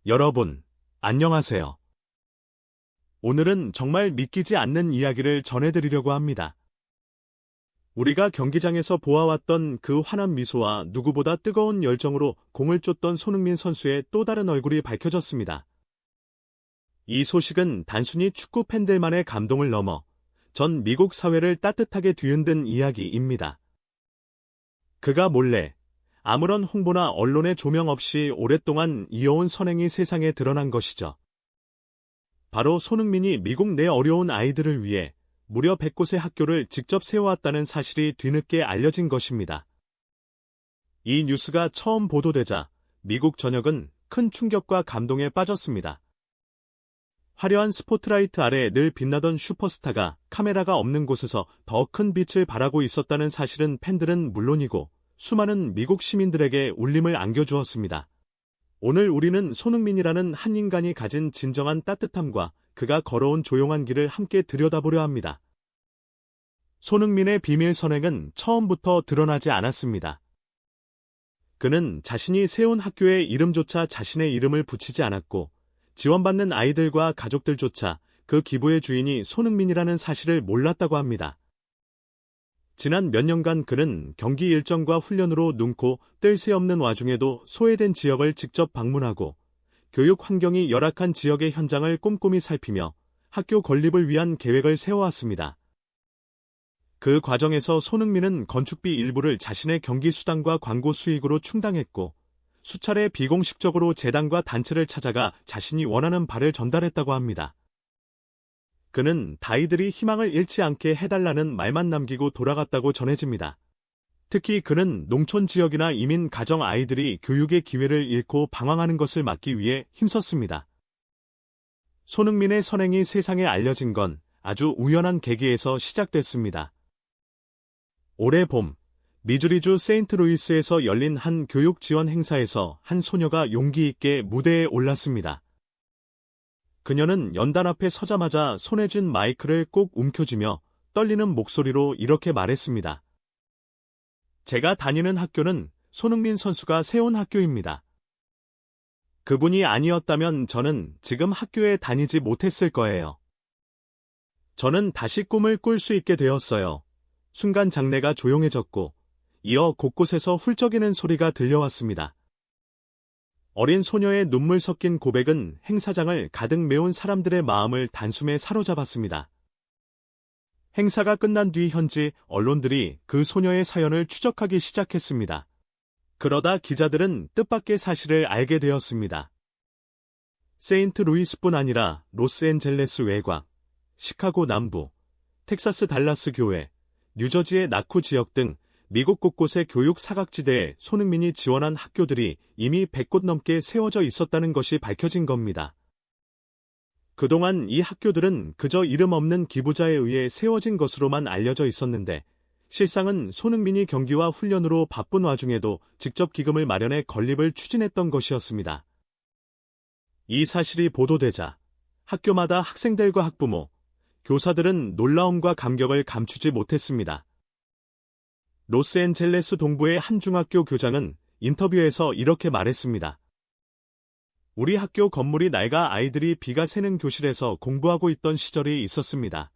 여러분, 안녕하세요. 오늘은 정말 믿기지 않는 이야기를 전해드리려고 합니다. 우리가 경기장에서 보아왔던 그 환한 미소와 누구보다 뜨거운 열정으로 공을 쫓던 손흥민 선수의 또 다른 얼굴이 밝혀졌습니다. 이 소식은 단순히 축구 팬들만의 감동을 넘어 전 미국 사회를 따뜻하게 뒤흔든 이야기입니다. 그가 몰래 아무런 홍보나 언론의 조명 없이 오랫동안 이어온 선행이 세상에 드러난 것이죠. 바로 손흥민이 미국 내 어려운 아이들을 위해 무려 100곳의 학교를 직접 세워왔다는 사실이 뒤늦게 알려진 것입니다. 이 뉴스가 처음 보도되자 미국 전역은 큰 충격과 감동에 빠졌습니다. 화려한 스포트라이트 아래 늘 빛나던 슈퍼스타가 카메라가 없는 곳에서 더 큰 빛을 발하고 있었다는 사실은 팬들은 물론이고 수많은 미국 시민들에게 울림을 안겨주었습니다. 오늘 우리는 손흥민이라는 한 인간이 가진 진정한 따뜻함과 그가 걸어온 조용한 길을 함께 들여다보려 합니다. 손흥민의 비밀 선행은 처음부터 드러나지 않았습니다. 그는 자신이 세운 학교의 이름조차 자신의 이름을 붙이지 않았고 지원받는 아이들과 가족들조차 그 기부의 주인이 손흥민이라는 사실을 몰랐다고 합니다. 지난 몇 년간 그는 경기 일정과 훈련으로 눈코 뜰 새 없는 와중에도 소외된 지역을 직접 방문하고 교육 환경이 열악한 지역의 현장을 꼼꼼히 살피며 학교 건립을 위한 계획을 세워왔습니다. 그 과정에서 손흥민은 건축비 일부를 자신의 경기 수당과 광고 수익으로 충당했고 수차례 비공식적으로 재단과 단체를 찾아가 자신이 원하는 바를 전달했다고 합니다. 그는 다이들이 희망을 잃지 않게 해달라는 말만 남기고 돌아갔다고 전해집니다. 특히 그는 농촌 지역이나 이민 가정 아이들이 교육의 기회를 잃고 방황하는 것을 막기 위해 힘썼습니다. 손흥민의 선행이 세상에 알려진 건 아주 우연한 계기에서 시작됐습니다. 올해 봄, 미주리주 세인트루이스에서 열린 한 교육 지원 행사에서 한 소녀가 용기 있게 무대에 올랐습니다. 그녀는 연단 앞에 서자마자 손에 쥔 마이크를 꼭 움켜쥐며 떨리는 목소리로 이렇게 말했습니다. 제가 다니는 학교는 손흥민 선수가 세운 학교입니다. 그분이 아니었다면 저는 지금 학교에 다니지 못했을 거예요. 저는 다시 꿈을 꿀 수 있게 되었어요. 순간 장내가 조용해졌고 이어 곳곳에서 훌쩍이는 소리가 들려왔습니다. 어린 소녀의 눈물 섞인 고백은 행사장을 가득 메운 사람들의 마음을 단숨에 사로잡았습니다. 행사가 끝난 뒤 현지 언론들이 그 소녀의 사연을 추적하기 시작했습니다. 그러다 기자들은 뜻밖의 사실을 알게 되었습니다. 세인트루이스뿐 아니라 로스앤젤레스 외곽, 시카고 남부, 텍사스 달라스 교회, 뉴저지의 나쿠 지역 등 미국 곳곳의 교육 사각지대에 손흥민이 지원한 학교들이 이미 100곳 넘게 세워져 있었다는 것이 밝혀진 겁니다. 그동안 이 학교들은 그저 이름 없는 기부자에 의해 세워진 것으로만 알려져 있었는데 실상은 손흥민이 경기와 훈련으로 바쁜 와중에도 직접 기금을 마련해 건립을 추진했던 것이었습니다. 이 사실이 보도되자 학교마다 학생들과 학부모, 교사들은 놀라움과 감격을 감추지 못했습니다. 로스앤젤레스 동부의 한 중학교 교장은 인터뷰에서 이렇게 말했습니다. 우리 학교 건물이 낡아 아이들이 비가 새는 교실에서 공부하고 있던 시절이 있었습니다.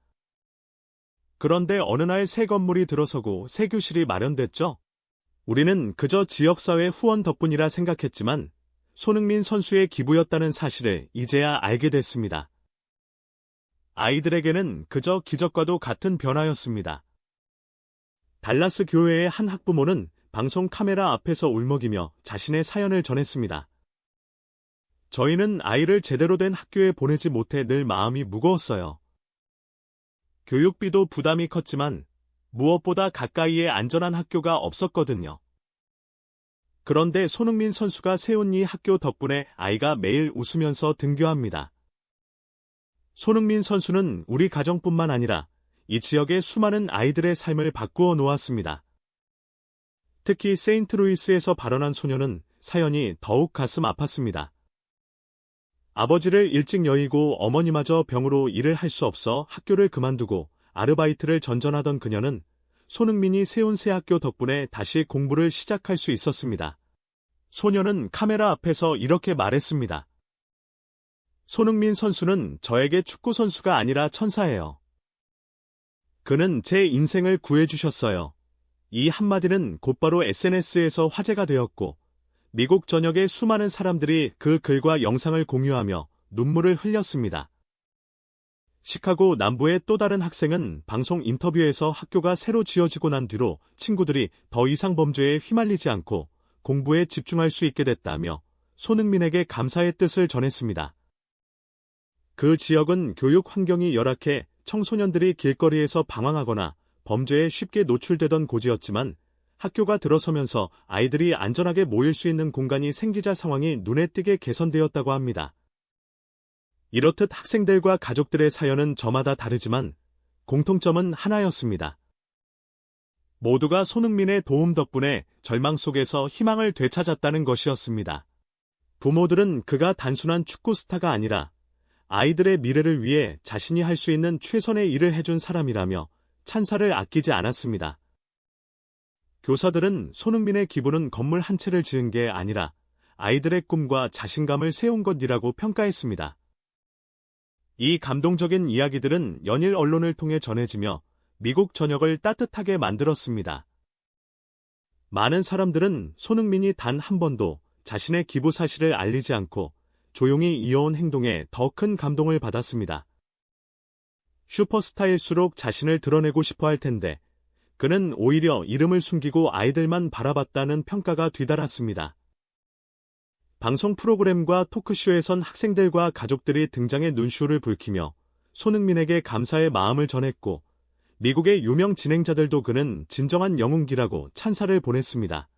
그런데 어느 날 새 건물이 들어서고 새 교실이 마련됐죠. 우리는 그저 지역사회 후원 덕분이라 생각했지만 손흥민 선수의 기부였다는 사실을 이제야 알게 됐습니다. 아이들에게는 그저 기적과도 같은 변화였습니다. 달라스 교회의 한 학부모는 방송 카메라 앞에서 울먹이며 자신의 사연을 전했습니다. 저희는 아이를 제대로 된 학교에 보내지 못해 늘 마음이 무거웠어요. 교육비도 부담이 컸지만 무엇보다 가까이에 안전한 학교가 없었거든요. 그런데 손흥민 선수가 세운 이 학교 덕분에 아이가 매일 웃으면서 등교합니다. 손흥민 선수는 우리 가정뿐만 아니라 이 지역의 수많은 아이들의 삶을 바꾸어 놓았습니다. 특히 세인트루이스에서 발언한 소녀는 사연이 더욱 가슴 아팠습니다. 아버지를 일찍 여의고 어머니마저 병으로 일을 할 수 없어 학교를 그만두고 아르바이트를 전전하던 그녀는 손흥민이 세운 새 학교 덕분에 다시 공부를 시작할 수 있었습니다. 소녀는 카메라 앞에서 이렇게 말했습니다. 손흥민 선수는 저에게 축구 선수가 아니라 천사예요. 그는 제 인생을 구해주셨어요. 이 한마디는 곧바로 SNS에서 화제가 되었고, 미국 전역의 수많은 사람들이 그 글과 영상을 공유하며 눈물을 흘렸습니다. 시카고 남부의 또 다른 학생은 방송 인터뷰에서 학교가 새로 지어지고 난 뒤로 친구들이 더 이상 범죄에 휘말리지 않고 공부에 집중할 수 있게 됐다며 손흥민에게 감사의 뜻을 전했습니다. 그 지역은 교육 환경이 열악해 청소년들이 길거리에서 방황하거나 범죄에 쉽게 노출되던 곳이었지만 학교가 들어서면서 아이들이 안전하게 모일 수 있는 공간이 생기자 상황이 눈에 띄게 개선되었다고 합니다. 이렇듯 학생들과 가족들의 사연은 저마다 다르지만 공통점은 하나였습니다. 모두가 손흥민의 도움 덕분에 절망 속에서 희망을 되찾았다는 것이었습니다. 부모들은 그가 단순한 축구 스타가 아니라 아이들의 미래를 위해 자신이 할 수 있는 최선의 일을 해준 사람이라며 찬사를 아끼지 않았습니다. 교사들은 손흥민의 기부는 건물 한 채를 지은 게 아니라 아이들의 꿈과 자신감을 세운 것이라고 평가했습니다. 이 감동적인 이야기들은 연일 언론을 통해 전해지며 미국 전역을 따뜻하게 만들었습니다. 많은 사람들은 손흥민이 단 한 번도 자신의 기부 사실을 알리지 않고 조용히 이어온 행동에 더 큰 감동을 받았습니다. 슈퍼스타일수록 자신을 드러내고 싶어 할 텐데 그는 오히려 이름을 숨기고 아이들만 바라봤다는 평가가 뒤달았습니다. 방송 프로그램과 토크쇼에선 학생들과 가족들이 등장해 눈시울을 붉히며 손흥민에게 감사의 마음을 전했고 미국의 유명 진행자들도 그는 진정한 영웅기라고 찬사를 보냈습니다.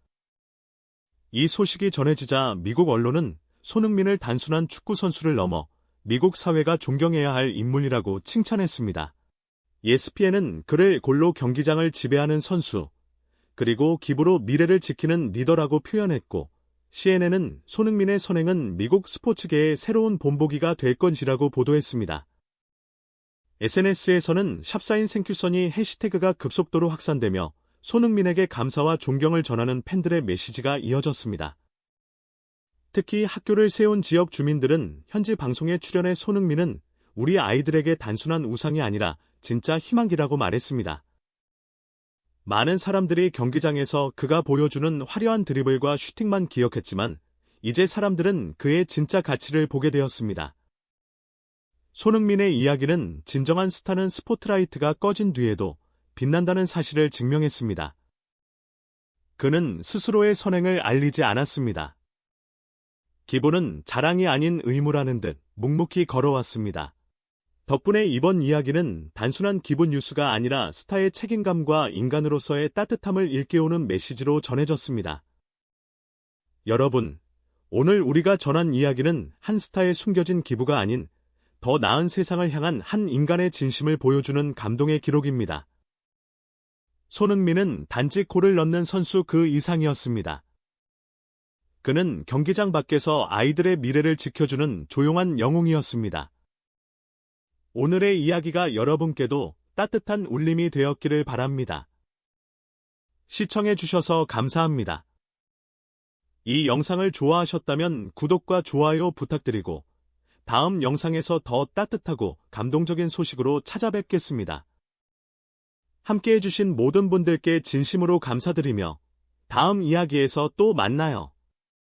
이 소식이 전해지자 미국 언론은 손흥민을 단순한 축구 선수를 넘어 미국 사회가 존경해야 할 인물이라고 칭찬했습니다. ESPN은 그를 골로 경기장을 지배하는 선수, 그리고 기부로 미래를 지키는 리더라고 표현했고, CNN은 손흥민의 선행은 미국 스포츠계의 새로운 본보기가 될 것이라고 보도했습니다. SNS에서는 샵사인 생큐선이 해시태그가 급속도로 확산되며 손흥민에게 감사와 존경을 전하는 팬들의 메시지가 이어졌습니다. 특히 학교를 세운 지역 주민들은 현지 방송에 출연해 손흥민은 우리 아이들에게 단순한 우상이 아니라 진짜 희망이라고 말했습니다. 많은 사람들이 경기장에서 그가 보여주는 화려한 드리블과 슈팅만 기억했지만 이제 사람들은 그의 진짜 가치를 보게 되었습니다. 손흥민의 이야기는 진정한 스타는 스포트라이트가 꺼진 뒤에도 빛난다는 사실을 증명했습니다. 그는 스스로의 선행을 알리지 않았습니다. 기부는 자랑이 아닌 의무라는 듯 묵묵히 걸어왔습니다. 덕분에 이번 이야기는 단순한 기부 뉴스가 아니라 스타의 책임감과 인간으로서의 따뜻함을 일깨우는 메시지로 전해졌습니다. 여러분, 오늘 우리가 전한 이야기는 한 스타의 숨겨진 기부가 아닌 더 나은 세상을 향한 한 인간의 진심을 보여주는 감동의 기록입니다. 손흥민은 단지 골을 넣는 선수 그 이상이었습니다. 그는 경기장 밖에서 아이들의 미래를 지켜주는 조용한 영웅이었습니다. 오늘의 이야기가 여러분께도 따뜻한 울림이 되었기를 바랍니다. 시청해주셔서 감사합니다. 이 영상을 좋아하셨다면 구독과 좋아요 부탁드리고 다음 영상에서 더 따뜻하고 감동적인 소식으로 찾아뵙겠습니다. 함께해주신 모든 분들께 진심으로 감사드리며 다음 이야기에서 또 만나요.